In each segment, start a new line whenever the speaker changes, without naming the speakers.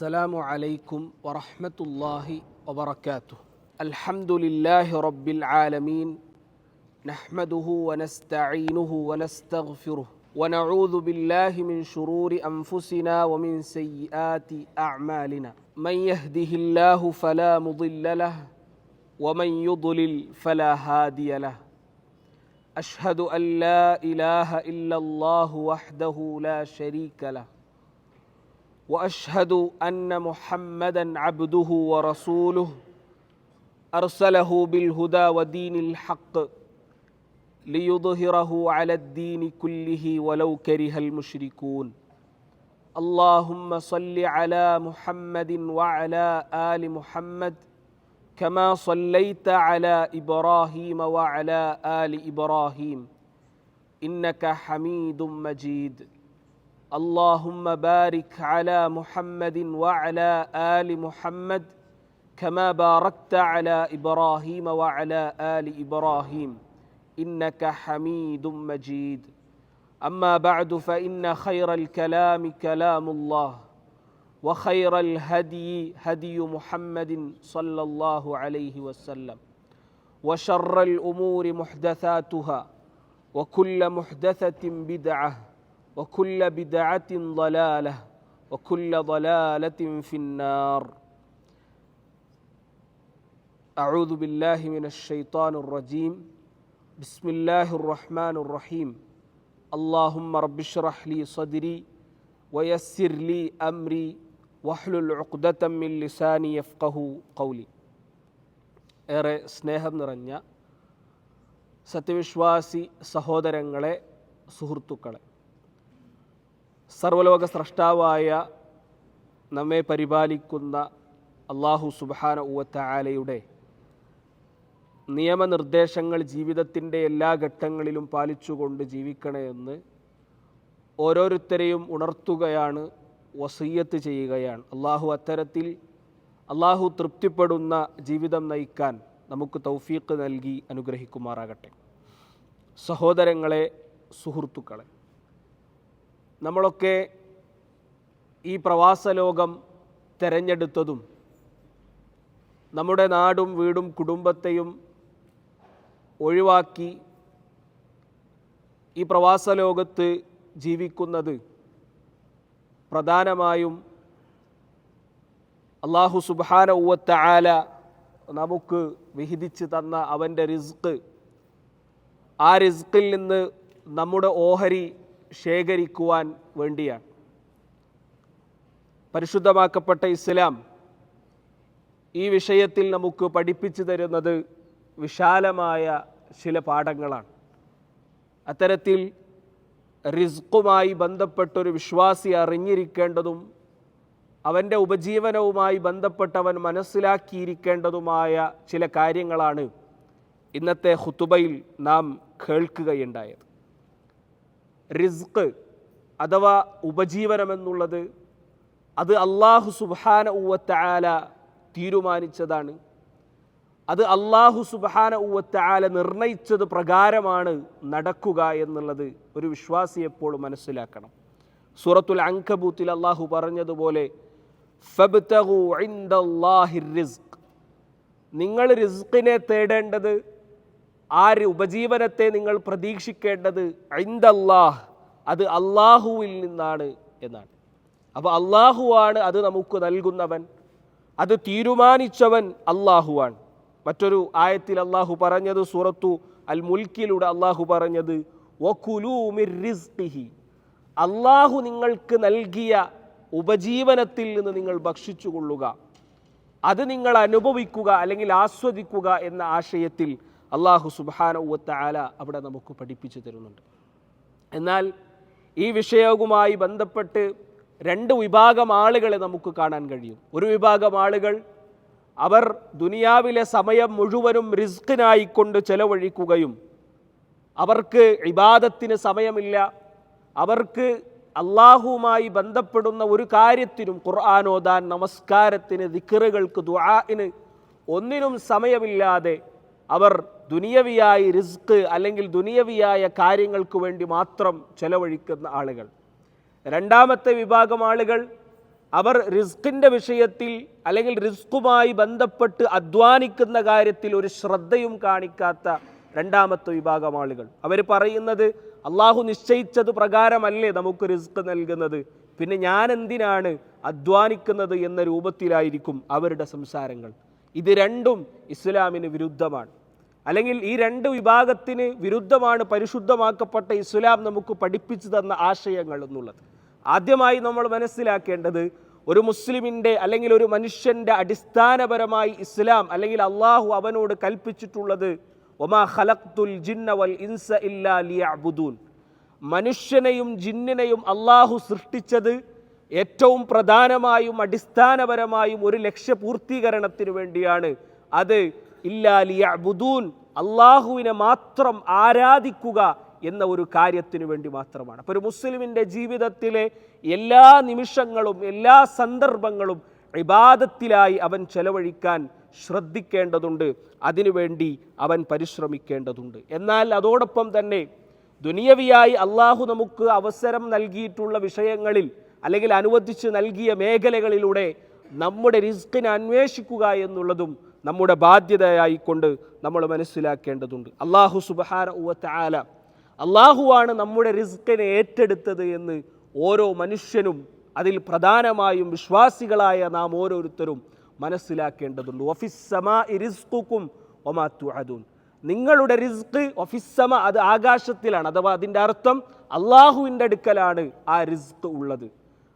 السلام عليكم ورحمة الله وبركاته. الحمد لله رب العالمين، نحمده ونستعينه ونستغفره ونعوذ بالله من شرور أنفسنا ومن سيئات أعمالنا. من يهده الله فلا مضل له ومن يضلل فلا هادي له. أشهد أن لا إله إلا الله وحده لا شريك له، وأشهد أن محمدًا عبده ورسوله أرسله بالهدى ودين الحق ليظهره على الدين كله ولو كره المشركون. اللهم صل على محمد وعلى آل محمد كما صليت على إبراهيم وعلى آل إبراهيم إنك حميد مجيد. اللهم بارك على محمد وعلى آل محمد كما باركت على إبراهيم وعلى آل إبراهيم إنك حميد مجيد. أما بعد، فإن خير الكلام كلام الله، وخير الهدي هدي محمد صلى الله عليه وسلم، وشر الأمور محدثاتها، وكل محدثة بدعة، وكل بدعة ضلالة، وكل ضلالة في النار. أعوذ بالله من الشيطان الرجيم. بسم الله الرحمن الرحيم. اللهم رب اشرح لي صدري ويسر لي أمري واحلل عقدة من لساني يفقهوا قولي. ഏറെ സ്നേഹം നിറഞ്ഞ സത്യവിശ്വാസി സഹോദരങ്ങളെ, സുഹൃത്തുക്കളെ, സർവ്വലോക സ്രഷ്ടാവായ നമ്മെ പരിപാലിക്കുന്ന അല്ലാഹു സുബ്ഹാനഹു വ തആലയുടെ നിയമനിർദ്ദേശങ്ങൾ ജീവിതത്തിൻ്റെ എല്ലാ ഘട്ടങ്ങളിലും പാലിച്ചുകൊണ്ട് ജീവിക്കണമെന്ന് ഓരോരുത്തരെയും ഉണർത്തുകയാണ്, വസിയ്യത്ത് ചെയ്യുകയാണ്. അല്ലാഹു അത്തരത്തിൽ അല്ലാഹു തൃപ്തിപ്പെടുന്ന ജീവിതം നയിക്കാൻ നമുക്ക് തൗഫീഖ് നൽകി അനുഗ്രഹിക്കുമാറാകട്ടെ. സഹോദരങ്ങളെ, സുഹൃത്തുക്കളെ, നമ്മളൊക്കെ ഈ പ്രവാസലോകം തിരഞ്ഞെടുത്തതും നമ്മുടെ നാടും വീടും കുടുംബത്തെയും ഒഴിവാക്കി ഈ പ്രവാസലോകത്ത് ജീവിക്കുന്നത് പ്രധാനമായും അല്ലാഹു സുബ്ഹാനഹു വ തആല നമുക്ക് വിഹിതിച്ച് തന്ന അവൻ്റെ റിസ്ക്, ആ റിസ്കിൽ നിന്ന് നമ്മുടെ ഓഹരി ശേഖരിക്കുവാൻ വേണ്ടിയാണ്. പരിശുദ്ധമാക്കപ്പെട്ട ഇസ്ലാം ഈ വിഷയത്തിൽ നമുക്ക് പഠിപ്പിച്ചു തരുന്നത് വിശാലമായ ചില പാഠങ്ങളാണ്. അത്തരത്തിൽ റിസ്ക്കുമായി ബന്ധപ്പെട്ടൊരു വിശ്വാസി അറിഞ്ഞിരിക്കേണ്ടതും അവൻ്റെ ഉപജീവനവുമായി ബന്ധപ്പെട്ടവൻ മനസ്സിലാക്കിയിരിക്കേണ്ടതുമായ ചില കാര്യങ്ങളാണ് ഇന്നത്തെ ഖുതുബയിൽ നാം കേൾക്കുകയുണ്ടായത്. റിസ്ക് അഥവാ ഉപജീവനമെന്നുള്ളത് അത് അല്ലാഹു സുബ്ഹാനഹു വ തആല തീരുമാനിച്ചതാണ്. അത് അല്ലാഹു സുബ്ഹാനഹു വ തആല നിർണയിച്ചത് പ്രകാരമാണ് നടക്കുക എന്നുള്ളത് ഒരു വിശ്വാസി എപ്പോഴും മനസ്സിലാക്കണം. സൂറത്തുൽ അൻകബൂത്തിൽ അല്ലാഹു പറഞ്ഞതുപോലെ ഫബ്തഗു ഇൻദല്ലാഹിർ റിസ്ക്, നിങ്ങൾ റിസ്കിനെ തേടേണ്ടത്, ആ ഉപജീവനത്തെ നിങ്ങൾ പ്രതീക്ഷിക്കേണ്ടത് ഇൻദല്ലാഹ്, അത് അല്ലാഹുവിൽ നിന്നാണ് എന്നാണ്. അപ്പോൾ അല്ലാഹുവാണ് അത് നമുക്ക് നൽകുന്നവൻ, അത് തീരുമാനിച്ചവൻ അല്ലാഹുവാണ്. മറ്റൊരു ആയത്തിൽ അല്ലാഹു പറഞ്ഞത്, സൂറത്തു അൽ മുൽക്കിലൂടെ അല്ലാഹു പറഞ്ഞത് വകുലൂ മിർ റിസ്ഖിഹി, അല്ലാഹു നിങ്ങൾക്ക് നൽകിയ ഉപജീവനത്തിൽ നിന്ന് നിങ്ങൾ ഭക്ഷിച്ചു കൊള്ളുക, അത് നിങ്ങൾ അനുഭവിക്കുക അല്ലെങ്കിൽ ആസ്വദിക്കുക എന്ന ആശയത്തിൽ അല്ലാഹു സുബ്ഹാനഹു വ തആല അവിടെ നമുക്ക് പഠിപ്പിച്ചു തരുന്നുണ്ട്. എന്നാൽ ഈ വിഷയവുമായി ബന്ധപ്പെട്ട് രണ്ട് വിഭാഗം ആളുകളെ നമുക്ക് കാണാൻ കഴിയും. ഒരു വിഭാഗം ആളുകൾ അവർ ദുനിയാവിലെ സമയം മുഴുവനും റിസ്കിനായിക്കൊണ്ട് ചെലവഴിക്കുകയും അവർക്ക് ഇബാദത്തിന് സമയമില്ല, അവർക്ക് അല്ലാഹുവുമായി ബന്ധപ്പെടുന്ന ഒരു കാര്യത്തിനും, ഖുർആൻ ഓതാൻ, നമസ്കാരത്തിന്, ദിക്റുകൾക്ക്, ദുആഇന് ഒന്നിനും സമയമില്ലാതെ അവർ ദുനിയവിയായി റിസ്ക് അല്ലെങ്കിൽ ദുനിയവിയായ കാര്യങ്ങൾക്ക് വേണ്ടി മാത്രം ചെലവഴിക്കുന്ന ആളുകൾ. രണ്ടാമത്തെ വിഭാഗം ആളുകൾ അവർ റിസ്കിൻ്റെ വിഷയത്തിൽ അല്ലെങ്കിൽ റിസ്കുമായി ബന്ധപ്പെട്ട് അധ്വാനിക്കുന്ന കാര്യത്തിൽ ഒരു ശ്രദ്ധയും കാണിക്കാത്ത രണ്ടാമത്തെ വിഭാഗം ആളുകൾ. അവർ പറയുന്നത് അള്ളാഹു നിശ്ചയിച്ചത് പ്രകാരമല്ലേ നമുക്ക് റിസ്ക് നൽകുന്നത്, പിന്നെ ഞാൻ എന്തിനാണ് അധ്വാനിക്കുന്നത് എന്ന രൂപത്തിലായിരിക്കും അവരുടെ സംസാരങ്ങൾ. ഇത് രണ്ടും ഇസ്ലാമിന് വിരുദ്ധമാണ്, അല്ലെങ്കിൽ ഈ രണ്ട് വിഭാഗത്തിന് വിരുദ്ധമാണ് പരിശുദ്ധമാക്കപ്പെട്ട ഇസ്ലാം നമുക്ക് പഠിപ്പിച്ചു തന്ന ആശയങ്ങൾ എന്നുള്ളത്. ആദ്യമായി നമ്മൾ മനസ്സിലാക്കേണ്ടത്, ഒരു മുസ്ലിമിൻ്റെ അല്ലെങ്കിൽ ഒരു മനുഷ്യൻ്റെ അടിസ്ഥാനപരമായി ഇസ്ലാം അല്ലെങ്കിൽ അള്ളാഹു അവനോട് കൽപ്പിച്ചിട്ടുള്ളത് വമാ ഖലഖ്തുൽ ജിന്ന വൽ ഇൻസ ഇല്ലാ ലിയഅ്ബുദൂൻ, മനുഷ്യനെയും ജിന്നിനെയും അള്ളാഹു സൃഷ്ടിച്ചത് ഏറ്റവും പ്രധാനമായും അടിസ്ഥാനപരമായും ഒരു ലക്ഷ്യപൂർത്തീകരണത്തിന് വേണ്ടിയാണ്. അത് ഇല്ലാ ലിയഅ്ബുദൂൻ, അള്ളാഹുവിനെ മാത്രം ആരാധിക്കുക എന്ന ഒരു കാര്യത്തിന് വേണ്ടി മാത്രമാണ്. അപ്പോൾ ഒരു മുസ്ലിമിൻ്റെ ജീവിതത്തിലെ എല്ലാ നിമിഷങ്ങളും എല്ലാ സന്ദർഭങ്ങളും ഇബാദത്തിലായി അവൻ ചെലവഴിക്കാൻ ശ്രദ്ധിക്കേണ്ടതുണ്ട്, അതിനുവേണ്ടി അവൻ പരിശ്രമിക്കേണ്ടതുണ്ട്. എന്നാൽ അതോടൊപ്പം തന്നെ ദുനിയവിയായി അള്ളാഹു നമുക്ക് അവസരം നൽകിയിട്ടുള്ള വിഷയങ്ങളിൽ അല്ലെങ്കിൽ അനുവദിച്ച് നൽകിയ മേഖലകളിലൂടെ നമ്മുടെ റിസ്കിനെ അന്വേഷിക്കുക എന്നുള്ളതും നമ്മുടെ ബാധ്യതയായിക്കൊണ്ട് നമ്മൾ മനസ്സിലാക്കേണ്ടതുണ്ട്. അള്ളാഹു സുബ്ഹാനഹു വ തആല അള്ളാഹുവാണ് നമ്മുടെ റിസ്കിനെ ഏറ്റെടുത്തത് എന്ന് ഓരോ മനുഷ്യനും, അതിൽ പ്രധാനമായും വിശ്വാസികളായ നാം ഓരോരുത്തരും മനസ്സിലാക്കേണ്ടതുണ്ട്. വഫിസ്സമാഇ റിസ്ഖുകും വമാ തുഅദൂൻ, നിങ്ങളുടെ റിസ്ക് വഫിസ്സമ, അത് ആകാശത്തിലാണ്. അഥവാ അതിൻ്റെ അർത്ഥം അള്ളാഹുവിൻ്റെ അടുക്കലാണ് ആ റിസ്ക് ഉള്ളത്.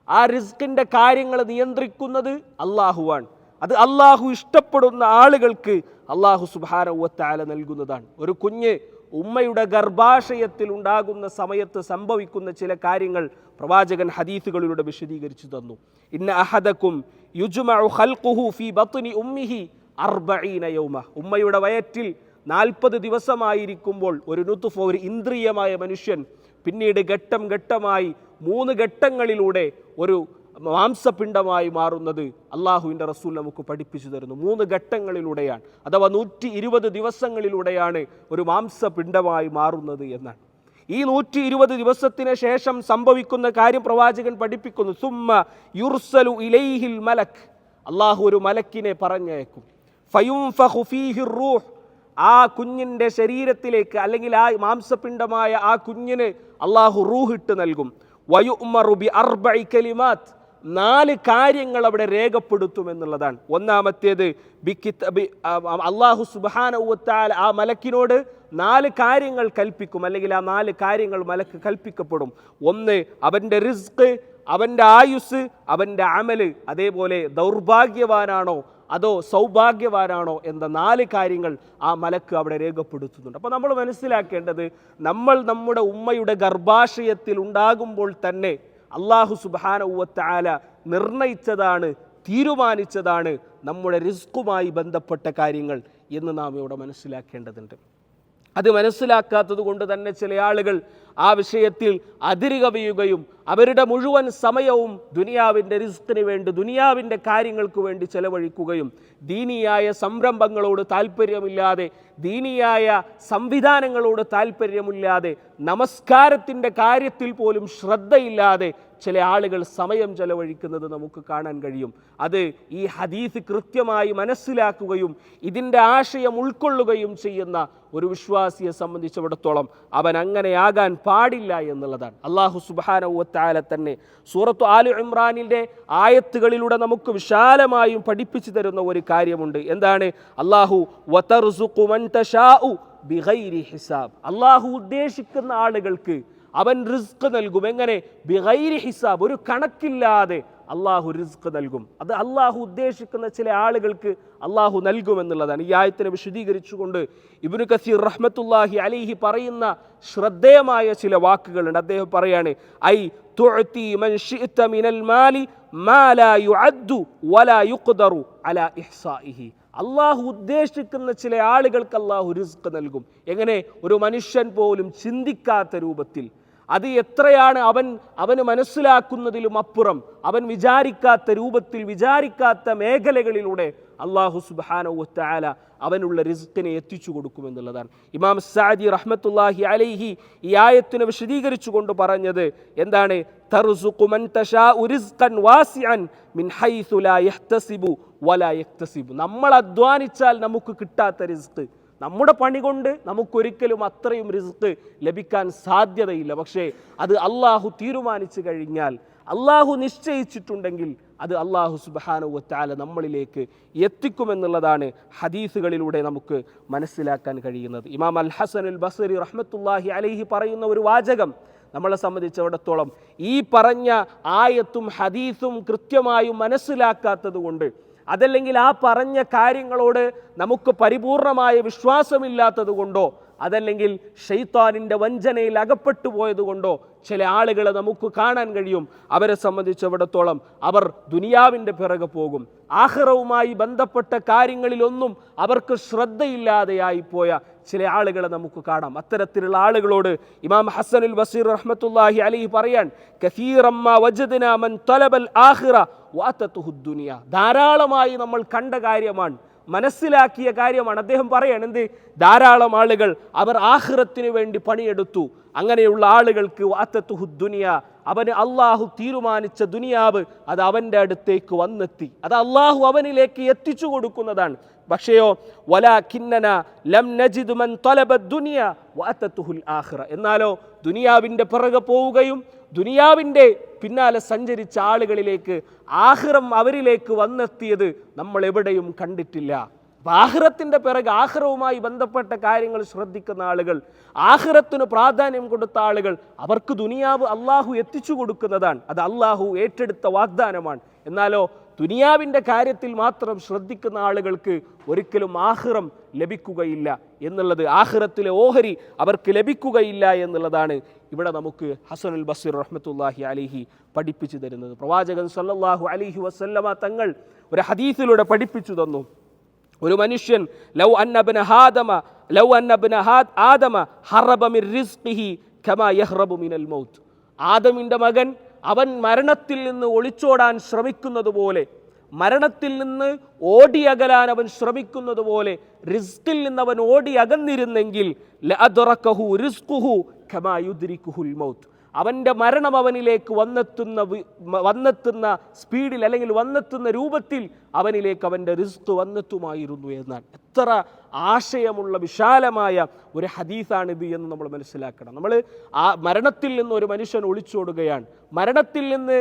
ആ റിസ്കിൻ്റെ കാര്യങ്ങൾ നിയന്ത്രിക്കുന്നത് അള്ളാഹുവാണ്. അത് അള്ളാഹു ഇഷ്ടപ്പെടുന്ന ആളുകൾക്ക് അള്ളാഹു സുബ്ഹാനഹു വ തആല നൽകുന്നതാണ്. ഒരു കുഞ്ഞ് ഉമ്മയുടെ ഗർഭാശയത്തിൽ ഉണ്ടാകുന്ന സമയത്ത് സംഭവിക്കുന്ന ചില കാര്യങ്ങൾ പ്രവാചകൻ ഹദീസുകളിലൂടെ വിശദീകരിച്ചു തന്നു. ഇന്ന അഹദക്കും യുജ്മഉ ഖൽഖുഹു ഫീ ബത്നി ഉമ്മിഹി 40 യൗമ, ഉമ്മയുടെ വയറ്റിൽ 40 ദിവസമായിരിക്കുമ്പോൾ ഒരു നുത്ഫ, ഒരു ഇന്ദ്രിയമായ മനുഷ്യൻ പിന്നീട് ഘട്ടം ഘട്ടമായി 3 ഘട്ടങ്ങളിലൂടെ ഒരു മാംസപിണ്ഡമായി മാറുന്നത് അള്ളാഹുവിൻ്റെ റസൂൽ നമുക്ക് പഠിപ്പിച്ചു തരുന്നു. 3 ഘട്ടങ്ങളിലൂടെയാണ്, അഥവാ 120 ദിവസങ്ങളിലൂടെയാണ് ഒരു മാംസപിണ്ഡമായി മാറുന്നത് എന്നാണ്. ഈ 120 ദിവസത്തിന് ശേഷം സംഭവിക്കുന്ന കാര്യം പ്രവാചകൻ പഠിപ്പിക്കുന്നു. സുമ്മ യുർസലു ഇലൈഹിൽ മലക്, അള്ളാഹു ഒരു മലക്കിനെ പറഞ്ഞയക്കും. ഫയുൻഫഖു ഫീഹി റൂഹ്, ആ കുഞ്ഞിൻ്റെ ശരീരത്തിലേക്ക് അല്ലെങ്കിൽ ആ മാംസപിണ്ഡമായ ആ കുഞ്ഞിന് അള്ളാഹു റൂഹ് ഇട്ട് നൽകും. വയുഅ്മറു ബി 4 കലിമാത്ത്, 4 കാര്യങ്ങൾ അവിടെ രേഖപ്പെടുത്തുമെന്നുള്ളതാണ്. ഒന്നാമത്തേത് അള്ളാഹു സുബ്ഹാനഹു വ തആല ആ മലക്കിനോട് 4 കാര്യങ്ങൾ കൽപ്പിക്കും, അല്ലെങ്കിൽ ആ 4 കാര്യങ്ങൾ മലക്ക് കൽപ്പിക്കപ്പെടും. ഒന്ന് അവൻ്റെ റിസ്ക്, അവൻ്റെ ആയുസ്, അവൻ്റെ അമല്, അതേപോലെ ദൗർഭാഗ്യവാനാണോ അതോ സൗഭാഗ്യവാനാണോ എന്ന 4 കാര്യങ്ങൾ ആ മലക്ക് അവിടെ രേഖപ്പെടുത്തുന്നുണ്ട്. അപ്പോൾ നമ്മൾ മനസ്സിലാക്കേണ്ടത്, നമ്മൾ നമ്മുടെ ഉമ്മയുടെ ഗർഭാശയത്തിൽ ഉണ്ടാകുമ്പോൾ തന്നെ അള്ളാഹു സുബ്ഹാനഹു വ തആല നിർണയിച്ചതാണ്, തീരുമാനിച്ചതാണ് നമ്മുടെ റിസ്കുമായി ബന്ധപ്പെട്ട കാര്യങ്ങൾ എന്ന് നാം ഇവിടെ മനസ്സിലാക്കേണ്ടതുണ്ട്. അത് മനസ്സിലാക്കാത്തത് കൊണ്ട് തന്നെ ചില ആളുകൾ ആ വിഷയത്തിൽ അതിരുകവിയുകയും അവരുടെ മുഴുവൻ സമയവും ദുനിയാവിൻ്റെ റിസ്കിന് വേണ്ടി, ദുനിയാവിൻ്റെ കാര്യങ്ങൾക്ക് വേണ്ടി ചെലവഴിക്കുകയും ദീനിയായ സംരംഭങ്ങളോട് താല്പര്യമില്ലാതെ, ദീനിയായ സംവിധാനങ്ങളോട് താല്പര്യമില്ലാതെ, നമസ്കാരത്തിൻ്റെ കാര്യത്തിൽ പോലും ശ്രദ്ധയില്ലാതെ ചില ആളുകൾ സമയം ചെലവഴിക്കുന്നത് നമുക്ക് കാണാൻ കഴിയും. അത് ഈ ഹദീസ് കൃത്യമായി മനസ്സിലാക്കുകയും ഇതിൻ്റെ ആശയം ഉൾക്കൊള്ളുകയും ചെയ്യുന്ന ഒരു വിശ്വാസിയെ സംബന്ധിച്ചിടത്തോളം അവൻ അങ്ങനെയാകാൻ പാടില്ല എന്നുള്ളതാണ്. അല്ലാഹു സുബ്ഹാനഹു വ തആല തന്നെ സൂറത്തു ആലി ഇമ്രാനിൻ്റെ ആയത്തുകളിലൂടെ നമുക്ക് വിശാലമായും പഠിപ്പിച്ചു തരുന്ന ഒരു കാര്യമുണ്ട്. എന്താണ്? അല്ലാഹു വതർസുഖു മൻ തശാഉ ബിഗൈരി ഹിസാബ്, അല്ലാഹു ഉദ്ദേശിക്കുന്ന ആളുകൾക്ക് അവൻ റിസ്ക് നൽകും. എങ്ങനെ? ബിഗൈരി ഹിസാബ്, ഒരു കണക്കില്ലാതെ അള്ളാഹു റിസ്ക് നൽകും. അത് അള്ളാഹു ഉദ്ദേശിക്കുന്ന ചില ആളുകൾക്ക് അള്ളാഹു നൽകുമെന്നുള്ളതാണ്. ഈ ആയത്തിനെ വിശദീകരിച്ചുകൊണ്ട് ഇബ്നു കസീർ റഹ്മത്തുള്ളാഹി അലൈഹി പറയുന്ന ശ്രദ്ധേയമായ ചില വാക്കുകളുണ്ട്. അദ്ദേഹം പറയാണ്, ഐ തുഅതി മൻ ശിഅത മിനൽ മാലി മാ ലാ യുഅദ്ദു വലാ യുഖ്ദറു അലാ ഇഹ്സാഇഹി, അള്ളാഹു ഉദ്ദേശിക്കുന്ന ചില ആളുകൾക്ക് അള്ളാഹു റിസ്ക് നൽകും. എങ്ങനെ? ഒരു മനുഷ്യൻ പോലും ചിന്തിക്കാത്ത രൂപത്തിൽ, അത് എത്രയാണ് അവന് മനസ്സിലാക്കുന്നതിലും അപ്പുറം, അവൻ വിചാരിക്കാത്ത രൂപത്തിൽ, വിചാരിക്കാത്ത മേഖലകളിലൂടെ അള്ളാഹു സുബ്ഹാനഹു വ തആല അവനുള്ള റിസ്കിനെ എത്തിച്ചു കൊടുക്കുമെന്നുള്ളതാണ്. ഇമാം സഅദി റഹ്മത്തുള്ളാഹി അലൈഹി ഈ ആയത്തിനെ വിശദീകരിച്ചുകൊണ്ട് പറഞ്ഞത് എന്താണ്? തർസുഖു മൻ തശാഉ റിസ്ഖൻ വാസിഅൻ മിൻ ഹൈസു ലാ യഹ്തസിബു വലാ യക്തസിബു. നമ്മൾ അധ്വാനിച്ചാൽ നമുക്ക് കിട്ടാത്ത റിസ്ക്, നമ്മുടെ പണി കൊണ്ട് നമുക്കൊരിക്കലും അത്രയും റിസ്ക് ലഭിക്കാൻ സാധ്യതയില്ല. പക്ഷേ അത് അള്ളാഹു തീരുമാനിച്ചു കഴിഞ്ഞാൽ, അള്ളാഹു നിശ്ചയിച്ചിട്ടുണ്ടെങ്കിൽ അത് അള്ളാഹു സുബ്ഹാനഹു വ തആല നമ്മളിലേക്ക് എത്തിക്കുമെന്നുള്ളതാണ് ഹദീസുകളിലൂടെ നമുക്ക് മനസ്സിലാക്കാൻ കഴിയുന്നത്. ഇമാം അൽ ഹസനുൽ ബസ്രി റഹ്മത്തുള്ളാഹി അലൈഹി പറയുന്ന ഒരു വാചകം നമ്മളെ സംബന്ധിച്ചിടത്തോളം ഈ പറഞ്ഞ ആയത്തും ഹദീസും കൃത്യമായും മനസ്സിലാക്കാത്തത് കൊണ്ട്, അതല്ലെങ്കിൽ ആ പറഞ്ഞ കാര്യങ്ങളോട് നമുക്ക് പരിപൂർണമായ വിശ്വാസമില്ലാത്തത് കൊണ്ടോ, അതല്ലെങ്കിൽ ശൈത്താനിൻ്റെ വഞ്ചനയിൽ അകപ്പെട്ടു പോയത് കൊണ്ടോ ചില ആളുകളെ നമുക്ക് കാണാൻ കഴിയും. അവരെ സംബന്ധിച്ചിടത്തോളം അവർ ദുനിയാവിൻ്റെ പിറകെ പോകും, ആഖിറവുമായി ബന്ധപ്പെട്ട കാര്യങ്ങളിലൊന്നും അവർക്ക് ശ്രദ്ധയില്ലാതെയായി പോയ ചില ആളുകളെ നമുക്ക് കാണാം. അത്തരത്തിലുള്ള ആളുകളോട് ഇമാം ഹസനുൽ ബസ്രി റഹ്മത്തുള്ളാഹി അലൈഹി പറയാൻ, കസീറമ്മാ വജദ്നാ മൻ തലബൽ ആഖിറ വഅതതുഹു ദുനിയ. ധാരാളമായി നമ്മൾ കണ്ട കാര്യമാണ്, മനസ്സിലാക്കിയ കാര്യമാണ്. അദ്ദേഹം പറയാണ് എന്ത്? ധാരാളം ആളുകൾ അവർ ആഖിറത്തിന് വേണ്ടി പണിയെടുത്തു. അങ്ങനെയുള്ള ആളുകൾക്ക് വഅതതുഹു ദുനിയ, അവന് അള്ളാഹു തീരുമാനിച്ച ദുനിയാവ് അത് അവൻ്റെ അടുത്തേക്ക് വന്നെത്തി, അത് അള്ളാഹു അവനിലേക്ക് എത്തിച്ചു കൊടുക്കുന്നതാണ്. പക്ഷേയോ വലാകിന്നന ലം നജിദ് മൻ തലബ ദുനിയ വഅതതുഹുൽ ആഖിറ. എന്നാലോ ദുനിയാവിൻ്റെ പിറകെ പോവുകയും ദുനിയാവിൻ്റെ പിന്നാലെ സഞ്ചരിച്ച ആളുകളിലേക്ക് ആഖിറം അവരിലേക്ക് വന്നെത്തിയത് നമ്മൾ എവിടെയും കണ്ടിട്ടില്ല. ആഖിറത്തിൻ്റെ പിറകെ, ആഖിറവുമായി ബന്ധപ്പെട്ട കാര്യങ്ങൾ ശ്രദ്ധിക്കുന്ന ആളുകൾ, ആഖിറത്തിന് പ്രാധാന്യം കൊടുത്ത ആളുകൾ, അവർക്ക് ദുനിയാവ് അള്ളാഹു എത്തിച്ചു കൊടുക്കുന്നതാണ്, അത് അള്ളാഹു ഏറ്റെടുത്ത വാഗ്ദാനമാണ്. എന്നാലോ ദുനിയാവിൻ്റെ കാര്യത്തിൽ മാത്രം ശ്രദ്ധിക്കുന്ന ആളുകൾക്ക് ഒരിക്കലും ആഖിറം ലഭിക്കുകയില്ല എന്നുള്ളത്, ആഖിറത്തിലെ ഓഹരി അവർക്ക് ലഭിക്കുകയില്ല എന്നുള്ളതാണ് ഇവിടെ നമുക്ക് ഹസനുൽ ബസ്രി റഹ്മത്തുള്ളാഹി അലൈഹി പഠിപ്പിച്ചു തരുന്നത്. പ്രവാചകൻ സല്ലല്ലാഹു അലൈഹി വസല്ലമ തങ്ങൾ ഒരു ഹദീസിലൂടെ പഠിപ്പിച്ചു തന്നു, ഒരു മനുഷ്യൻ ലൗ അന്ന ഇബ്ന ആദമ ഹറബ മിൻ റിസ്ഖിഹി കമാ യഹ്റബു മിനൽ മൗത്ത്. ആദമിൻ്റെ മകൻ അവൻ മരണത്തിൽ നിന്ന് ഒളിച്ചോടാൻ ശ്രമിക്കുന്നത് പോലെ, മരണത്തിൽ നിന്ന് ഓടിയകലാൻ അവൻ ശ്രമിക്കുന്നത് പോലെ റിസ്കിൽ നിന്ന് അവൻ ഓടി അകന്നിരുന്നെങ്കിൽ ലഅദ്റകഹു റിസ്ഖുഹു കമാ യുദ്രികുഹുൽ മൗത്ത്. അവൻ്റെ മരണം അവനിലേക്ക് വന്നെത്തുന്ന സ്പീഡിൽ, അല്ലെങ്കിൽ വന്നെത്തുന്ന രൂപത്തിൽ അവനിലേക്ക് അവൻ്റെ റിസ്ക് വന്നെത്തുമായിരുന്നു എന്നാണ്. എത്ര ആശയമുള്ള വിശാലമായ ഒരു ഹദീസാണിത് എന്ന് നമ്മൾ മനസ്സിലാക്കണം. നമ്മൾ ആ മരണത്തിൽ നിന്ന് ഒരു മനുഷ്യൻ ഒളിച്ചോടുകയാണ്, മരണത്തിൽ നിന്ന്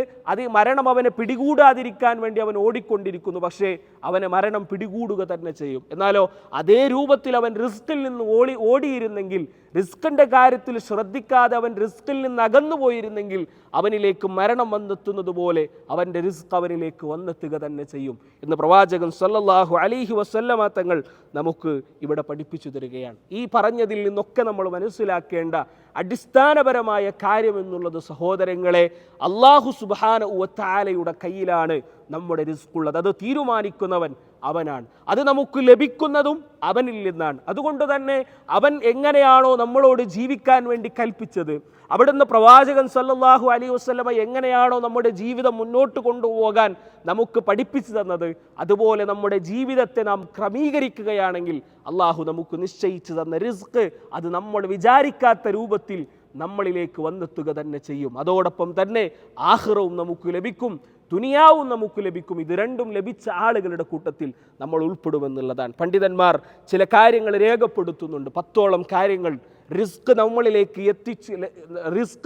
മരണം അവനെ പിടികൂടാതിരിക്കാൻ വേണ്ടി അവൻ ഓടിക്കൊണ്ടിരിക്കുന്നു, പക്ഷേ അവനെ മരണം പിടികൂടുക തന്നെ ചെയ്യും. എന്നാലോ അതേ രൂപത്തിൽ അവൻ റിസ്കിൽ നിന്ന് ഓടിയിരുന്നെങ്കിൽ, റിസ്കിൻ്റെ കാര്യത്തിൽ ശ്രദ്ധിക്കാതെ അവൻ റിസ്കിൽ നിന്ന് അകന്നു പോയിരുന്നെങ്കിൽ അവനിലേക്ക് മരണം വന്നെത്തുന്നത് പോലെ അവൻ്റെ റിസ്ക് അവനിലേക്ക് വന്നെത്തുക തന്നെ ചെയ്യും എന്ന് പ്രവാചകൻ സല്ലല്ലാഹു അലൈഹി വസല്ലമ തങ്ങൾ നമുക്ക് ഇവിടെ പഠിപ്പിച്ചു തരികയാണ്. ഈ പറഞ്ഞതിൽ നിന്നൊക്കെ നമ്മൾ മനസ്സിലാക്കേണ്ട അടിസ്ഥാനപരമായ കാര്യം എന്നുള്ളത്, സഹോദരങ്ങളെ, അല്ലാഹു സുബ്ഹാനഹു വ തആലയുടെ കയ്യിലാണ് നമ്മുടെ റിസ്ക് ഉള്ളത്. അത് തീരുമാനിക്കുന്നവൻ അവനാണ്, അത് നമുക്ക് ലഭിക്കുന്നതും അവനിൽ നിന്നാണ്. അതുകൊണ്ട് തന്നെ അവൻ എങ്ങനെയാണോ നമ്മളോട് ജീവിക്കാൻ വേണ്ടി കൽപ്പിച്ചത്, അവിടുന്ന് പ്രവാചകൻ സല്ലല്ലാഹു അലൈഹി വസല്ലമ എങ്ങനെയാണോ നമ്മുടെ ജീവിതം മുന്നോട്ട് കൊണ്ടുപോകാൻ നമുക്ക് പഠിപ്പിച്ചു തന്നത്, അതുപോലെ നമ്മുടെ ജീവിതത്തെ നാം ക്രമീകരിക്കുകയാണെങ്കിൽ അള്ളാഹു നമുക്ക് നിശ്ചയിച്ചു തന്ന റിസ്ക് അത് നമ്മൾ വിചാരിക്കാത്ത രൂപത്തിൽ നമ്മളിലേക്ക് വന്നെത്തുക തന്നെ ചെയ്യും. അതോടൊപ്പം തന്നെ ആഖിറവും നമുക്ക് ലഭിക്കും, ദുനിയാവും നമുക്ക് ലഭിക്കും. ഇത് രണ്ടും ലഭിച്ച ആളുകളുടെ കൂട്ടത്തിൽ നമ്മൾ ഉൾപ്പെടുമെന്നുള്ളതാണ്. പണ്ഡിതന്മാർ ചില കാര്യങ്ങൾ രേഖപ്പെടുത്തുന്നുണ്ട്, 10ഓളം കാര്യങ്ങൾ റിസ്ക്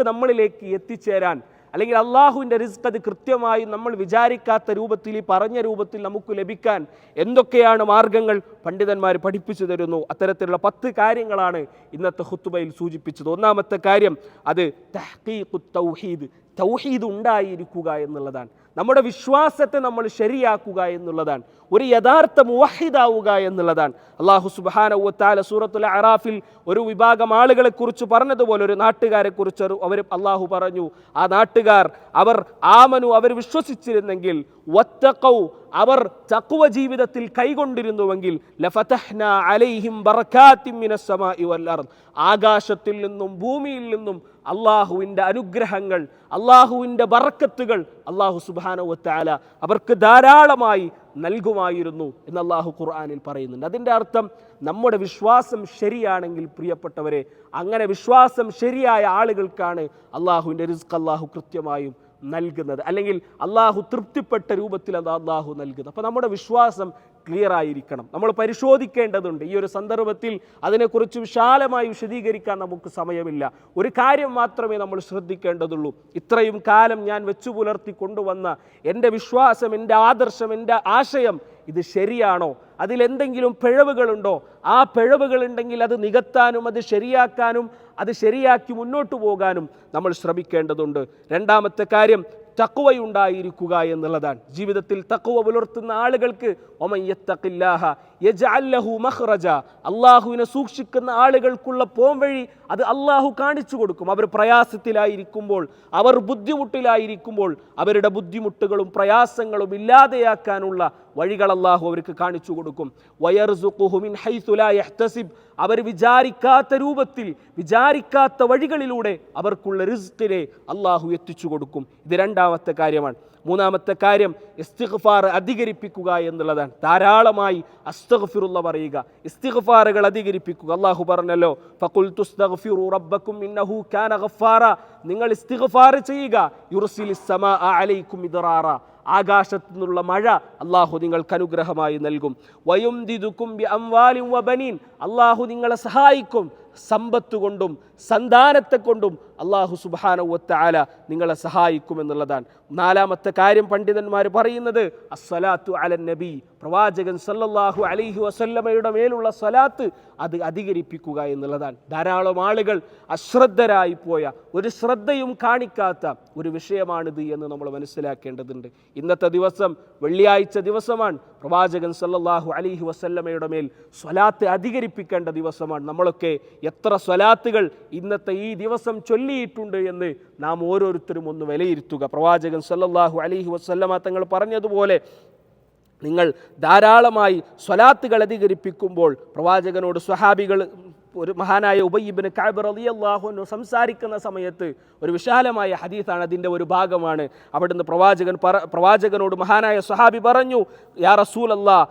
നമ്മളിലേക്ക് എത്തിച്ചേരാൻ, അല്ലെങ്കിൽ അള്ളാഹുവിൻ്റെ റിസ്ക് അത് കൃത്യമായും നമ്മൾ വിചാരിക്കാത്ത രൂപത്തിൽ, ഈ പറഞ്ഞ രൂപത്തിൽ നമുക്ക് ലഭിക്കാൻ എന്തൊക്കെയാണ് മാർഗങ്ങൾ പണ്ഡിതന്മാർ പഠിപ്പിച്ചു തരുന്നു. അത്തരത്തിലുള്ള 10 കാര്യങ്ങളാണ് ഇന്നത്തെ ഖുത്ബയിൽ സൂചിപ്പിച്ചത്. ഒന്നാമത്തെ കാര്യം അത് തഹ്ഖീഖുത് തൗഹീദ്, തൗഹീദ് ഉണ്ടായിരിക്കുക എന്നുള്ളതാണ്. നമ്മുടെ വിശ്വാസത്തെ നമ്മൾ ശരിയാക്കുക എന്നുള്ളതാണ്, ഒരു യഥാർത്ഥ മുവഹിദാവുക എന്നുള്ളതാണ്. അല്ലാഹു സുബ്ഹാനഹു വ തആല സൂറത്തുൽ അറാഫിൽ ഒരു വിഭാഗം ആളുകളെ കുറിച്ച് പറഞ്ഞതുപോലെ ഒരു നാട്ടുകാരെ കുറിച്ച് അല്ലാഹു പറഞ്ഞു, ആ നാട്ടുകാർ അവർ ആമനു, അവർ വിശ്വസിച്ചിരുന്നെങ്കിൽ, വത്തഖൗ, അവർ തഖ്വ ജീവിതത്തിൽ കൈകൊണ്ടിരുന്നുവെങ്കിൽ, ലഫതഹ്നാ അലൈഹിം ബറകാത്തിൻ മിനസ് സമാഇ വൽ അർദ്, ആകാശത്തിൽ നിന്നും ഭൂമിയിൽ നിന്നും അള്ളാഹുവിൻ്റെ അനുഗ്രഹങ്ങൾ, അള്ളാഹുവിൻ്റെ ബറക്കത്തുകൾ അള്ളാഹു സുബ്ഹാനഹു സുബ്ഹാനഹു വ തആല അവർക്ക് ധാരാളമായി നൽകുമായിരുന്നു എന്ന് അല്ലാഹു ഖുർആനിൽ പറയുന്നുണ്ട്. അതിൻ്റെ അർത്ഥം നമ്മുടെ വിശ്വാസം ശരിയാണെങ്കിൽ പ്രിയപ്പെട്ടവരെ, അങ്ങനെ വിശ്വാസം ശരിയായ ആളുകൾക്കാണ് അള്ളാഹുവിൻ്റെ റിസ്ക് അള്ളാഹു കൃത്യമായും നൽകുന്നത്, അല്ലെങ്കിൽ അള്ളാഹു തൃപ്തിപ്പെട്ട രൂപത്തിൽ അത് അള്ളാഹു നൽകുന്നത്. അപ്പോൾ നമ്മുടെ വിശ്വാസം ക്ലിയർ ആയിരിക്കണം. നമ്മൾ പരിശോധിക്കേണ്ടതുണ്ട്. ഈ ഒരു സന്ദർഭത്തിൽ അതിനെക്കുറിച്ച് വിശാലമായി വിശദീകരിക്കാൻ നമുക്ക് സമയമില്ല. ഒരു കാര്യം മാത്രമേ നമ്മൾ ശ്രദ്ധിക്കേണ്ടതുള്ളൂ. ഇത്രയും കാലം ഞാൻ വെച്ചു പുലർത്തി കൊണ്ടുവന്ന എൻ്റെ വിശ്വാസം, എൻ്റെ ആദർശം, എൻ്റെ ആശയം ഇത് ശരിയാണോ? അതിലെന്തെങ്കിലും പിഴവുകളുണ്ടോ? ആ പിഴവുകളുണ്ടെങ്കിൽ അത് നികത്താനും അത് ശരിയാക്കാനും അത് ശരിയാക്കി മുന്നോട്ട് പോകാനും നമ്മൾ ശ്രമിക്കേണ്ടതുണ്ട്. രണ്ടാമത്തെ കാര്യം തഖ്വയുണ്ടായിരിക്കുക എന്നുള്ളതാണ്. ജീവിതത്തിൽ തഖ്വ പുലർത്തുന്ന ആളുകൾക്ക് അള്ളാഹുവിനെ സൂക്ഷിക്കുന്ന ആളുകൾക്കുള്ള പോംവഴി അത് അള്ളാഹു കാണിച്ചു കൊടുക്കും. അവർ പ്രയാസത്തിലായിരിക്കുമ്പോൾ, അവർ ബുദ്ധിമുട്ടിലായിരിക്കുമ്പോൾ അവരുടെ ബുദ്ധിമുട്ടുകളും പ്രയാസങ്ങളും ഇല്ലാതെയാക്കാനുള്ള വഴികൾ അള്ളാഹു അവർക്ക് കാണിച്ചു കൊടുക്കും. വയർസുഖുഹു മിൻ ഹൈസു ലാ യഹ്തസിബ്, അവർ വിചാരിക്കാത്ത രൂപത്തിൽ, വിചാരിക്കാത്ത വഴികളിലൂടെ അവർക്കുള്ള റിസ്കിനെ അള്ളാഹു എത്തിച്ചു കൊടുക്കും. ഇത് രണ്ടാമത്തെ കാര്യമാണ്. മൂന്നാമത്തെ കാര്യം ഇസ്തിഗ്ഫാർ അധികരിപ്പിക്കുക എന്നുള്ളതാണ്. ധാരാളമായി അസ്തഗ്ഫിറുല്ലാഹ് പറയുക, ഇസ്തിഗ്ഫാറുകൾ അധികരിപ്പിക്കുക. അള്ളാഹു പറഞ്ഞല്ലോ, ഫഖുൽതു ഇസ്തഗ്ഫിറു റബ്ബക്കും ഇന്നഹു കാന ഗഫാറ, നിങ്ങൾ ഇസ്തിഗ്ഫാർ ചെയ്യുക, യുർസിലിസ് സമാഅ അലൈക്കും മിദ്റാറ, ആകാശത്തു നിന്നുള്ള മഴ അള്ളാഹു നിങ്ങൾക്ക് അനുഗ്രഹമായി നൽകും. വയുംദിദുക്കും ബി അംവാലിൻ വബനീൻ, അള്ളാഹു നിങ്ങളെ സഹായിക്കും സമ്പത്ത് കൊണ്ടും സന്താനത്തെ കൊണ്ടും അള്ളാഹു സുബ്ഹാനഹു വ തആല നിങ്ങളെ സഹായിക്കുമെന്നുള്ളതാണ്. നാലാമത്തെ കാര്യം പണ്ഡിതന്മാർ പറയുന്നത് അസ്സലാത്തു അലൻ നബി, പ്രവാചകൻ സല്ലല്ലാഹു അലൈഹി വസല്ലമയുടെ മേലുള്ള സ്വലാത്ത് അത് അധികരിപ്പിക്കുക എന്നുള്ളതാണ്. ധാരാളം ആളുകൾ അശ്രദ്ധരായി പോയ, ഒരു ശ്രദ്ധയും കാണിക്കാത്ത ഒരു വിഷയമാണിത് എന്ന് നമ്മൾ മനസ്സിലാക്കേണ്ടതുണ്ട്. ഇന്നത്തെ ദിവസം വെള്ളിയാഴ്ച ദിവസമാണ്. പ്രവാചകൻ സല്ലല്ലാഹു അലൈഹി വസല്ലമയുടെ മേൽ സ്വലാത്ത് അധികരിപ്പിക്കേണ്ട ദിവസമാണ്. നമ്മളൊക്കെ എത്ര സ്വലാത്തുകൾ ഇന്നത്തെ ഈ ദിവസം ചൊല്ലിയിട്ടുണ്ട് എന്ന് നാം ഓരോരുത്തരും ഒന്ന് വിലയിരുത്തുക. പ്രവാചകൻ സല്ലല്ലാഹു അലൈഹി വസല്ലമ തങ്ങൾ പറഞ്ഞതുപോലെ നിങ്ങൾ ധാരാളമായി സ്വലാത്തുകൾ അധികരിപ്പിക്കുമ്പോൾ, പ്രവാചകനോട് സ്വഹാബികൾ, ഒരു മഹാനായ ഉബയ്യ് ഇബ്നു കഅബ് റളിയല്ലാഹു അൻഹു സംസാരിക്കുന്ന സമയത്ത് ഒരു വിശാലമായ ഹദീസാണ്, അതിൻ്റെ ഒരു ഭാഗമാണ്. അവിടുന്ന് പ്രവാചകനോട് മഹാനായ സ്വഹാബി പറഞ്ഞു, യാ റസൂലല്ലാഹ്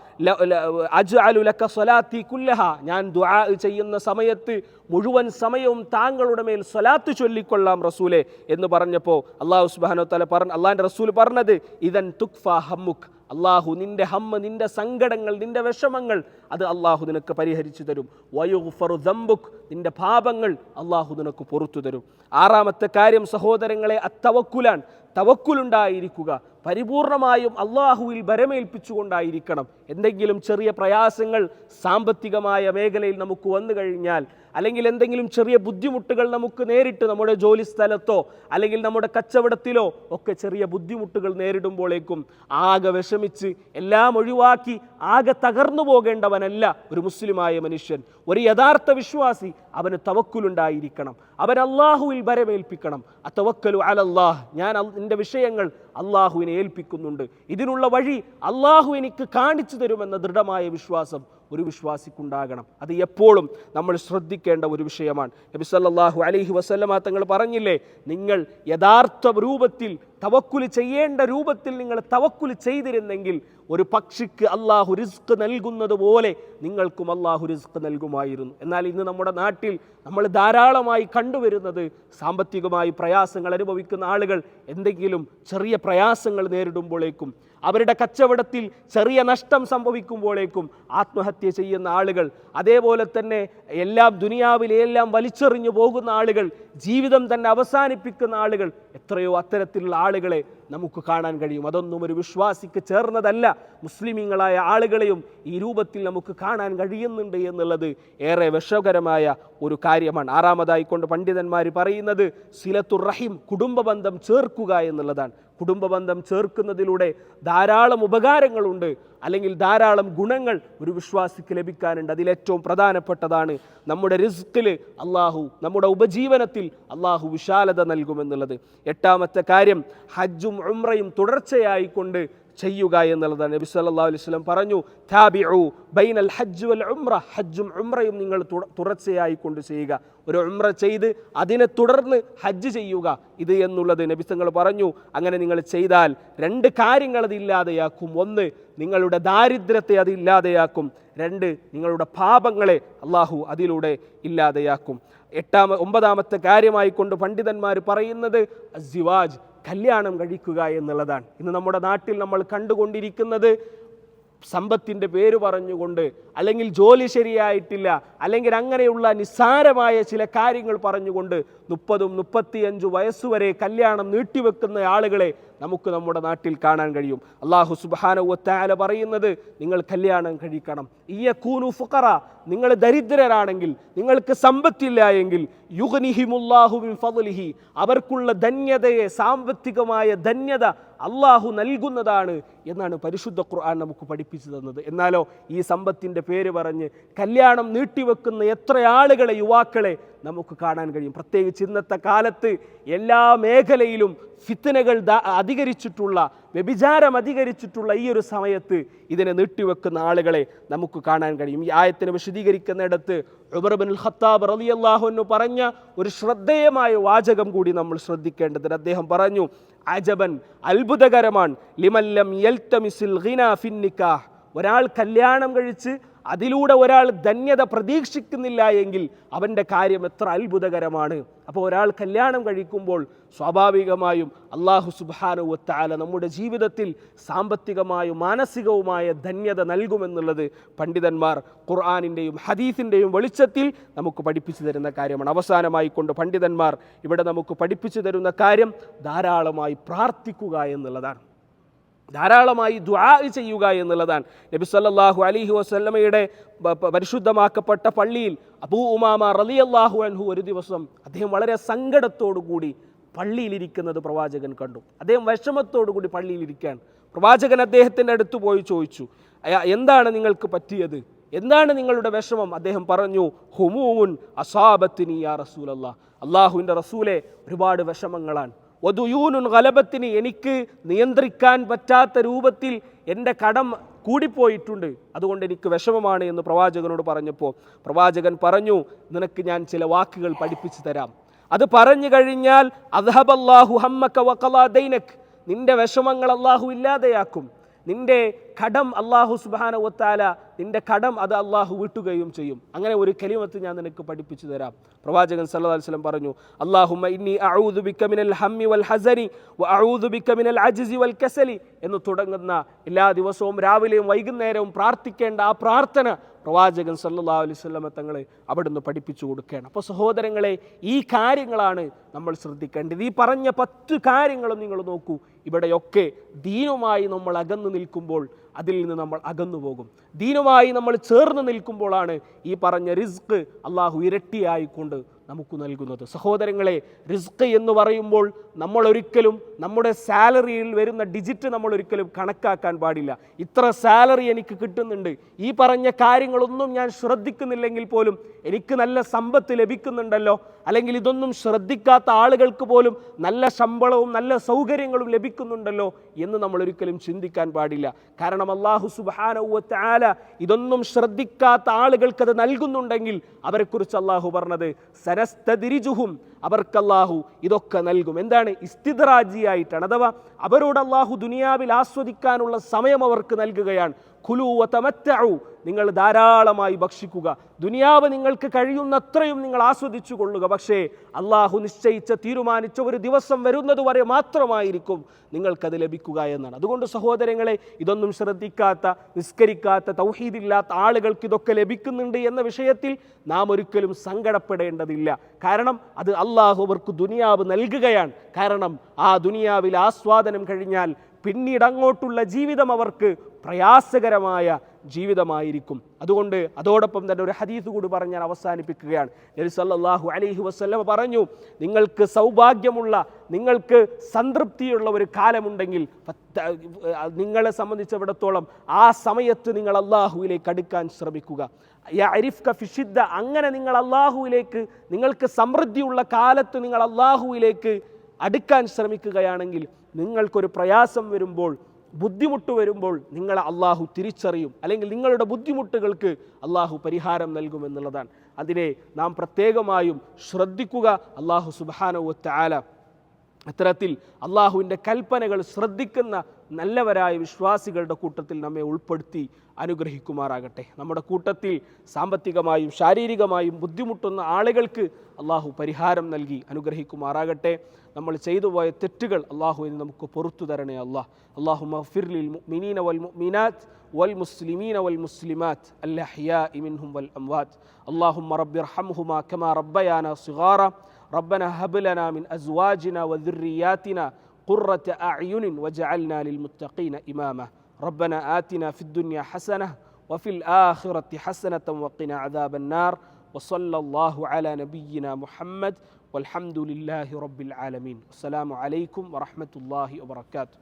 അജ്അലു ലക സ്വലാത്തി കുല്ലഹ, ഞാൻ ദുആ ചെയ്യുന്ന സമയത്ത് മുഴുവൻ സമയവും താങ്കളുടെ മേൽ സ്വലാത്ത് ചൊല്ലിക്കൊള്ളാം റസൂലേ എന്ന് പറഞ്ഞപ്പോൾ അല്ലാഹു സുബ്ഹാനഹു വ തആല അല്ലാഹുവിൻ്റെ റസൂൽ പറഞ്ഞത്, ഇദൻ തുക്ഫാ ഹമ്മുക്, അള്ളാഹു നിന്റെ ഹമ്മ, നിന്റെ സങ്കടങ്ങൾ, നിന്റെ വിഷമങ്ങൾ അത് അള്ളാഹു നിനക്ക് പരിഹരിച്ചു തരും. വയുഗ്ഫറു ദംബുക്, നിന്റെ പാപങ്ങൾ അള്ളാഹു നിനക്ക് പുറത്തു തരും. ആറാമത്തെ കാര്യം സഹോദരങ്ങളെ അത്തവക്കുലാണ്. തവക്കുലുണ്ടായിരിക്കുക, പരിപൂർണമായും അള്ളാഹുവിൽ ഭരമേൽപ്പിച്ചുകൊണ്ടായിരിക്കണം. എന്തെങ്കിലും ചെറിയ പ്രയാസങ്ങൾ സാമ്പത്തികമായ മേഖലയിൽ നമുക്ക് വന്നു കഴിഞ്ഞാൽ, അല്ലെങ്കിൽ എന്തെങ്കിലും ചെറിയ ബുദ്ധിമുട്ടുകൾ നമുക്ക് നേരിട്ട് നമ്മുടെ ജോലി സ്ഥലത്തോ അല്ലെങ്കിൽ നമ്മുടെ കച്ചവടത്തിലോ ഒക്കെ ചെറിയ ബുദ്ധിമുട്ടുകൾ നേരിടുമ്പോഴേക്കും ആകെ വിഷമിച്ച് എല്ലാം ഒഴിവാക്കി ആകെ തകർന്നു പോകേണ്ടവനല്ല ഒരു മുസ്ലിമായ മനുഷ്യൻ. ഒരു യഥാർത്ഥ വിശ്വാസി അവന് തവക്കുലുണ്ടായിരിക്കണം, അവൻ അള്ളാഹുവിൽ ഭരമേൽപ്പിക്കണം. അത്തവക്കലു അലല്ലാഹ്, ഞാൻ എൻ്റെ വിഷയങ്ങൾ അള്ളാഹുവിനെ ഏൽപ്പിക്കുന്നുണ്ട്, ഇതിനുള്ള വഴി അള്ളാഹു എനിക്ക് കാണിച്ചു തരുമെന്ന ദൃഢമായ വിശ്വാസം ഒരു വിശ്വാസിക്കുണ്ടാകണം. അത് എപ്പോഴും നമ്മൾ ശ്രദ്ധിക്കേണ്ട ഒരു വിഷയമാണ്. നബി സല്ലല്ലാഹു അലൈഹി വസല്ലമ തങ്ങൾ പറഞ്ഞില്ലേ, നിങ്ങൾ യഥാർത്ഥ രൂപത്തിൽ തവക്കുല് ചെയ്യേണ്ട രൂപത്തിൽ നിങ്ങൾ തവക്കുല് ചെയ്തിരുന്നെങ്കിൽ ഒരു പക്ഷിക്ക് അള്ളാഹു റിസ്ക് നൽകുന്നത് പോലെ നിങ്ങൾക്കും അള്ളാഹു റിസ്ക് നൽകുമായിരുന്നു. എന്നാൽ ഇന്ന് നമ്മുടെ നാട്ടിൽ നമ്മൾ ധാരാളമായി കണ്ടുവരുന്നത്, സാമ്പത്തികമായി പ്രയാസങ്ങൾ അനുഭവിക്കുന്ന ആളുകൾ എന്തെങ്കിലും ചെറിയ പ്രയാസങ്ങൾ നേരിടുമ്പോഴേക്കും, അവരുടെ കച്ചവടത്തിൽ ചെറിയ നഷ്ടം സംഭവിക്കുമ്പോഴേക്കും ആത്മഹത്യ ചെയ്യുന്ന ആളുകൾ, അതേപോലെ തന്നെ എല്ലാം ദുനിയാവിലെ എല്ലാം വലിച്ചെറിഞ്ഞു പോകുന്ന ആളുകൾ, ജീവിതം തന്നെ അവസാനിപ്പിക്കുന്ന ആളുകൾ, എത്രയോ അത്തരത്തിലുള്ള ആളുകളെ നമുക്ക് കാണാൻ കഴിയും. അതൊന്നും ഒരു വിശ്വാസിക്ക് ചേർന്നതല്ല. മുസ്ലിമീങ്ങളായ ആളുകളെയും ഈ രൂപത്തിൽ നമുക്ക് കാണാൻ കഴിയുന്നുണ്ട് എന്നുള്ളത് ഏറെ വിഷകരമായ ഒരു കാര്യമാണ്. ആറാമതായിക്കൊണ്ട് പണ്ഡിതന്മാർ പറയുന്നത് സിലത്തുർ റഹിം, കുടുംബബന്ധം ചേർക്കുക എന്നുള്ളതാണ്. കുടുംബബന്ധം ചേർക്കുന്നതിലൂടെ ധാരാളം ഉപകാരങ്ങളുണ്ട്, അല്ലെങ്കിൽ ധാരാളം ഗുണങ്ങൾ ഒരു വിശ്വാസിക്ക് ലഭിക്കാനുണ്ട്. അതിലേറ്റവും പ്രധാനപ്പെട്ടതാണ് നമ്മുടെ റിസ്കിൽ അള്ളാഹു, നമ്മുടെ ഉപജീവനത്തിൽ അള്ളാഹു വിശാലത നൽകുമെന്നുള്ളത്. എട്ടാമത്തെ കാര്യം ഹജ്ജും ഉംറയും തുടർച്ചയായിക്കൊണ്ട് ചെയ്യുക എന്നുള്ളതാണ്. നബി സല്ലല്ലാഹു അലൈഹി വസല്ലം പറഞ്ഞു, താബിഉ ബൈനൽ ഹജ്ജ് വൽ ഉംറ, ഹജ്ജും ഉംറയും നിങ്ങൾ തുടർച്ചയായി കൊണ്ട് ചെയ്യുക. ഒരു ഉംറ ചെയ്ത് അതിനെ തുടർന്ന് ഹജ്ജ് ചെയ്യുക ഇത് എന്നുള്ളത് നബി തങ്ങൾ പറഞ്ഞു. അങ്ങനെ നിങ്ങൾ ചെയ്താൽ രണ്ട് കാര്യങ്ങൾ അത് ഇല്ലാതെയാക്കും. ഒന്ന്, നിങ്ങളുടെ ദാരിദ്ര്യത്തെ അത് ഇല്ലാതെയാക്കും. രണ്ട്, നിങ്ങളുടെ പാപങ്ങളെ അള്ളാഹു അതിലൂടെ ഇല്ലാതെയാക്കും. ഒമ്പതാമത്തെ കാര്യമായി കൊണ്ട് പണ്ഡിതന്മാർ പറയുന്നത് അസ്സിവാജ്, കല്യാണം കഴിക്കുക എന്നുള്ളതാണ്. ഇന്ന് നമ്മുടെ നാട്ടിൽ നമ്മൾ കണ്ടുകൊണ്ടിരിക്കുന്നത് സമ്പത്തിൻ്റെ പേര് പറഞ്ഞുകൊണ്ട്, അല്ലെങ്കിൽ ജോലി ശരിയായിട്ടില്ല, അല്ലെങ്കിൽ അങ്ങനെയുള്ള നിസ്സാരമായ ചില കാര്യങ്ങൾ പറഞ്ഞുകൊണ്ട് 30-35 വയസ്സുവരെ കല്യാണം നീട്ടിവെക്കുന്ന ആളുകളെ നമുക്ക് നമ്മുടെ നാട്ടിൽ കാണാൻ കഴിയും. അല്ലാഹു സുബ്ഹാനഹു വ തആല പറയുന്നത്, നിങ്ങൾ കല്യാണം കഴിക്കണം. ഇയകൂനു ഫുഖറ, നിങ്ങൾ ദരിദ്രരാണെങ്കിൽ, നിങ്ങൾക്ക് സമ്പത്തില്ല എങ്കിൽ, യുഗ്നിഹിമുല്ലാഹു മിൻ ഫദ്ലിഹി, അവർക്കുള്ള ധന്യതയെ, സാമ്പത്തികമായ ധന്യത അള്ളാഹു നൽകുന്നതാണ് എന്നാണ് പരിശുദ്ധ ഖുർആൻ നമുക്ക് പഠിപ്പിച്ചു തന്നത്. എന്നാലോ ഈ സമ്പത്തിൻ്റെ പേര് പറഞ്ഞ് കല്യാണം നീട്ടിവെക്കുന്ന എത്ര ആളുകളെ, യുവാക്കളെ നമുക്ക് കാണാൻ കഴിയും. പ്രത്യേകിച്ച് ഇന്നത്തെ കാലത്ത് എല്ലാ മേഖലയിലും ഫിത്നകൾ അധികരിച്ചിട്ടുള്ള, വ്യഭിചാരം അധികരിച്ചിട്ടുള്ള ഈ ഒരു സമയത്ത് ഇതിനെ നീട്ടിവെക്കുന്ന ആളുകളെ നമുക്ക് കാണാൻ കഴിയും. ഈ ആയത്തിനെ വിശദീകരിക്കുന്നിടത്ത് ഉമർ ഇബ്നുൽ ഖത്താബ് റളിയല്ലാഹു അൻഹു പറഞ്ഞ ഒരു ശ്രദ്ധേയമായ വാചകം കൂടി നമ്മൾ ശ്രദ്ധിക്കേണ്ടതുണ്ട്. അദ്ദേഹം പറഞ്ഞു, അജബൻ, അത്ഭുതകരമാണ്, ലിമല്ലം യൽതമിസിൽ ഗിനാ ഫിൻ നിക്കാഹ്, ഒരാൾ കല്യാണം കഴിച്ച് അതിലൂടെ ഒരാൾ ധന്യത പ്രതീക്ഷിക്കുന്നില്ല എങ്കിൽ അവൻ്റെ കാര്യം എത്ര അത്ഭുതകരമാണ്. അപ്പോൾ ഒരാൾ കല്യാണം കഴിക്കുമ്പോൾ സ്വാഭാവികമായും അല്ലാഹു സുബ്ഹാനഹു വ തആല നമ്മുടെ ജീവിതത്തിൽ സാമ്പത്തികമായും മാനസികവുമായ ധന്യത നൽകുമെന്നുള്ളത് പണ്ഡിതന്മാർ ഖുർആനിൻ്റെയും ഹദീസിൻ്റെയും വെളിച്ചത്തിൽ നമുക്ക് പഠിപ്പിച്ചു തരുന്ന കാര്യമാണ്. അവസാനമായി കൊണ്ട് പണ്ഡിതന്മാർ ഇവിടെ നമുക്ക് പഠിപ്പിച്ചു തരുന്ന കാര്യം ധാരാളമായി പ്രാർത്ഥിക്കുക എന്നുള്ളതാണ്. ധാരാളമായി ദുആ ചെയ്യുക എന്നുള്ളതാണ്. നബി സല്ലല്ലാഹു അലൈഹി വസല്ലമയുടെ പരിശുദ്ധമാക്കപ്പെട്ട പള്ളിയിൽ അബൂ ഉമാമ റളിയല്ലാഹു അൻഹു ഒരു ദിവസം അദ്ദേഹം വളരെ സങ്കടത്തോടു കൂടി പള്ളിയിലിരിക്കുന്നത് പ്രവാചകൻ കണ്ടു. അദ്ദേഹം വിഷമത്തോടു കൂടി പള്ളിയിലിരിക്കുകയാണ്. പ്രവാചകൻ അദ്ദേഹത്തിൻ്റെ അടുത്ത് പോയി ചോദിച്ചു, എന്താണ് നിങ്ങൾക്ക് പറ്റിയത്, എന്താണ് നിങ്ങളുടെ വിഷമം? അദ്ദേഹം പറഞ്ഞു, ഹുമൂമുൻ അസാബത്തിനി യാ റസൂലല്ലാഹ്, അല്ലാഹുവിൻ്റെ റസൂലെ ഒരുപാട് വിഷമങ്ങളാണ്. വദുയൂനുൻ ഗലബത്തിനി, എനിക്ക് നിയന്ത്രിക്കാൻ പറ്റാത്ത രൂപത്തിൽ എൻ്റെ കടം കൂടിപ്പോയിട്ടുണ്ട്, അതുകൊണ്ട് എനിക്ക് വിഷമമാണ് എന്ന് പ്രവാചകനോട് പറഞ്ഞപ്പോൾ പ്രവാചകൻ പറഞ്ഞു, നിനക്ക് ഞാൻ ചില വാക്കുകൾ പഠിപ്പിച്ചു തരാം. അത് പറഞ്ഞു കഴിഞ്ഞാൽ അദ്ഹബല്ലാഹു ഹമ്മക വഖളാ ദൈനക്, നിന്റെ വിഷമങ്ങൾ അല്ലാഹു ഇല്ലാതെയാക്കും. നിന്റെ കടം അല്ലാഹു സുബ്ഹാനഹു വ തആല, നിന്റെ കടം അത് അല്ലാഹു വീട്ടുകയും ചെയ്യും. അങ്ങനെ ഒരു കലിമത്ത് ഞാൻ നിനക്ക് പഠിപ്പിച്ചു തരാം. പ്രവാചകൻ സല്ലല്ലാഹു അലൈഹി വസല്ലം പറഞ്ഞു, അല്ലാഹുമ്മ ഇന്നി അഊദു ബിക മിനൽ ഹമ്മി വൽ ഹസനി വ അഊദു ബിക മിനൽ അജ്സി വൽ കസലി എന്ന് തുടങ്ങുന്ന എല്ലാ ദിവസവും രാവിലെയും വൈകുന്നേരവും പ്രാർത്ഥിക്കേണ്ട ആ പ്രാർത്ഥന പ്രവാചകൻ സല്ലല്ലാഹു അലൈഹി വസല്ലം തങ്ങൾ അവിടുന്ന് പഠിപ്പിച്ചു കൊടുക്കുകയാണ്. അപ്പോൾ സഹോദരങ്ങളെ, ഈ കാര്യങ്ങളാണ് നമ്മൾ ശ്രദ്ധിക്കേണ്ടത്. ഈ പറഞ്ഞ 10 കാര്യങ്ങളും നിങ്ങൾ നോക്കൂ. ഇവിടെയൊക്കെ ദീനുമായി നമ്മൾ അകന്നു നിൽക്കുമ്പോൾ അതിൽ നിന്ന് നമ്മൾ അകന്നു പോകും. ദീനുമായി നമ്മൾ ചേർന്ന് നിൽക്കുമ്പോഴാണ് ഈ പറഞ്ഞ റിസ്ക് അള്ളാഹു ഇരട്ടിയായിക്കൊണ്ട് നമുക്ക് നൽകുന്നത്. സഹോദരങ്ങളെ, റിസ്ക് എന്ന് പറയുമ്പോൾ നമ്മൾ ഒരിക്കലും നമ്മുടെ സാലറിയിൽ വരുന്ന ഡിജിറ്റ് നമ്മൾ ഒരിക്കലും കണക്കാക്കാൻ പാടില്ല. ഇത്ര സാലറി എനിക്ക് കിട്ടുന്നുണ്ട്, ഈ പറഞ്ഞ കാര്യങ്ങളൊന്നും ഞാൻ ശ്രദ്ധിക്കുന്നില്ലെങ്കിൽ പോലും എനിക്ക് നല്ല സമ്പത്ത് ലഭിക്കുന്നുണ്ടല്ലോ, അല്ലെങ്കിൽ ഇതൊന്നും ശ്രദ്ധിക്കാത്ത ആളുകൾക്ക് പോലും നല്ല ശമ്പളവും നല്ല സൗകര്യങ്ങളും ലഭിക്കുന്നുണ്ടല്ലോ എന്ന് നമ്മൾ ഒരിക്കലും ചിന്തിക്കാൻ പാടില്ല. കാരണം അല്ലാഹു സുബ്ഹാനഹു വ തആല ഇതൊന്നും ശ്രദ്ധിക്കാത്ത ആളുകൾക്കത് നൽകുന്നുണ്ടെങ്കിൽ അവരെക്കുറിച്ച് അല്ലാഹു പറഞ്ഞത് സനസ്തദ്രിജുഹും, അവർക്ക് അല്ലാഹു ഇതൊക്കെ നൽകും. എന്താണ്? ഇസ്തിദ്റാജിയായിട്ടാണ്. അഥവാ അവരോട് അല്ലാഹു ദുനിയാവിൽ ആസ്വദിക്കാനുള്ള സമയം അവർക്ക് നൽകുകയാണ്. ഖുലൂ വതമത്തഉ, നിങ്ങൾ ധാരാളമായി ഭക്ഷിക്കുക, ദുനിയാവ് നിങ്ങൾക്ക് കഴിയുന്നത്രയും നിങ്ങൾ ആസ്വദിച്ചു കൊള്ളുക. പക്ഷേ അള്ളാഹു നിശ്ചയിച്ച തീരുമാനിച്ച ഒരു ദിവസം വരുന്നത് വരെ മാത്രമായിരിക്കും നിങ്ങൾക്കത് ലഭിക്കുക എന്നാണ്. അതുകൊണ്ട് സഹോദരങ്ങളെ, ഇതൊന്നും ശ്രദ്ധിക്കാത്ത, നിസ്കരിക്കാത്ത, തൗഹീദില്ലാത്ത ആളുകൾക്ക് ഇതൊക്കെ ലഭിക്കുന്നുണ്ട് എന്ന വിഷയത്തിൽ നാം ഒരിക്കലും സങ്കടപ്പെടേണ്ടതില്ല. കാരണം അത് അള്ളാഹു അവർക്ക് ദുനിയാവ് നൽകുകയാണ്. കാരണം ആ ദുനിയാവിൽ ആസ്വാദനം കഴിഞ്ഞാൽ പിന്നീട് അങ്ങോട്ടുള്ള ജീവിതം അവർക്ക് പ്രയാസകരമായ ജീവിതമായിരിക്കും. അതുകൊണ്ട് അതോടൊപ്പം തന്നെ ഒരു ഹദീസ് കൂടി പറഞ്ഞ് ഞാൻ അവസാനിപ്പിക്കുകയാണ്. നബി സല്ലല്ലാഹു അലൈഹി വസല്ലം പറഞ്ഞു, നിങ്ങൾക്ക് സൗഭാഗ്യമുള്ള, നിങ്ങൾക്ക് സംതൃപ്തിയുള്ള ഒരു കാലമുണ്ടെങ്കിൽ നിങ്ങളെ സംബന്ധിച്ചിടത്തോളം ആ സമയത്ത് നിങ്ങൾ അല്ലാഹുവിലേക്ക് അടുക്കാൻ ശ്രമിക്കുക. യഅരിഫ്ക ഫിഷിദ്ദ, അങ്ങനെ നിങ്ങൾ അല്ലാഹുവിലേക്ക്, നിങ്ങൾക്ക് സമൃദ്ധിയുള്ള കാലത്ത് നിങ്ങൾ അല്ലാഹുവിലേക്ക് അടുക്കാൻ ശ്രമിക്കുകയാണെങ്കിൽ നിങ്ങൾക്കൊരു പ്രയാസം വരുമ്പോൾ, ബുദ്ധിമുട്ട് വരുമ്പോൾ നിങ്ങളെ അള്ളാഹു തിരിച്ചറിയും, അല്ലെങ്കിൽ നിങ്ങളുടെ ബുദ്ധിമുട്ടുകൾക്ക് അള്ളാഹു പരിഹാരം നൽകുമെന്നുള്ളതാണ്. അതിനെ നാം പ്രത്യേകമായും ശ്രദ്ധിക്കുക. അള്ളാഹു സുബ്ഹാനഹു വ തആല അത്തരത്തിൽ അള്ളാഹുവിൻ്റെ കൽപ്പനകൾ ശ്രദ്ധിക്കുന്ന നല്ലവരായ വിശ്വാസികളുടെ കൂട്ടത്തിൽ നമ്മെ ഉൾപ്പെടുത്തി അനുഗ്രഹിക്കുമാറാകട്ടെ. നമ്മുടെ കൂട്ടത്തിൽ സാമ്പത്തികമായും ശാരീരികമായും ബുദ്ധിമുട്ടുന്ന ആളുകൾക്ക് അള്ളാഹു പരിഹാരം നൽകി അനുഗ്രഹിക്കുമാറാകട്ടെ. നമ്മൾ ചെയ്തു പോയ തെറ്റുകൾ അള്ളാഹുവിന് നമുക്ക് പുറത്തു തരണേ അല്ലാഹ്. അല്ലാഹുമ്മ ഗ്ഫിർ ലിൽ മുഅ്മിനീന വൽ മുഅ്മിനാത്ത് വൽ മുസ്ലിമീന വൽ മുസ്ലിമാത്ത് അൽ അഹ്യാഇ മിൻഹും വൽ അംവാത്ത്. അല്ലാഹുമ്മ റബ്ബിർഹംഹുമാ കമാ റബ്ബയാനാ സിഗാറ. ربنا هب لنا من أزواجنا وذرياتنا قرة أعين واجعلنا للمتقين إماما. ربنا آتنا في الدنيا حسنة وفي الآخرة حسنة وقنا عذاب النار. وصلى الله على نبينا محمد والحمد لله رب العالمين. السلام عليكم ورحمة الله وبركاته.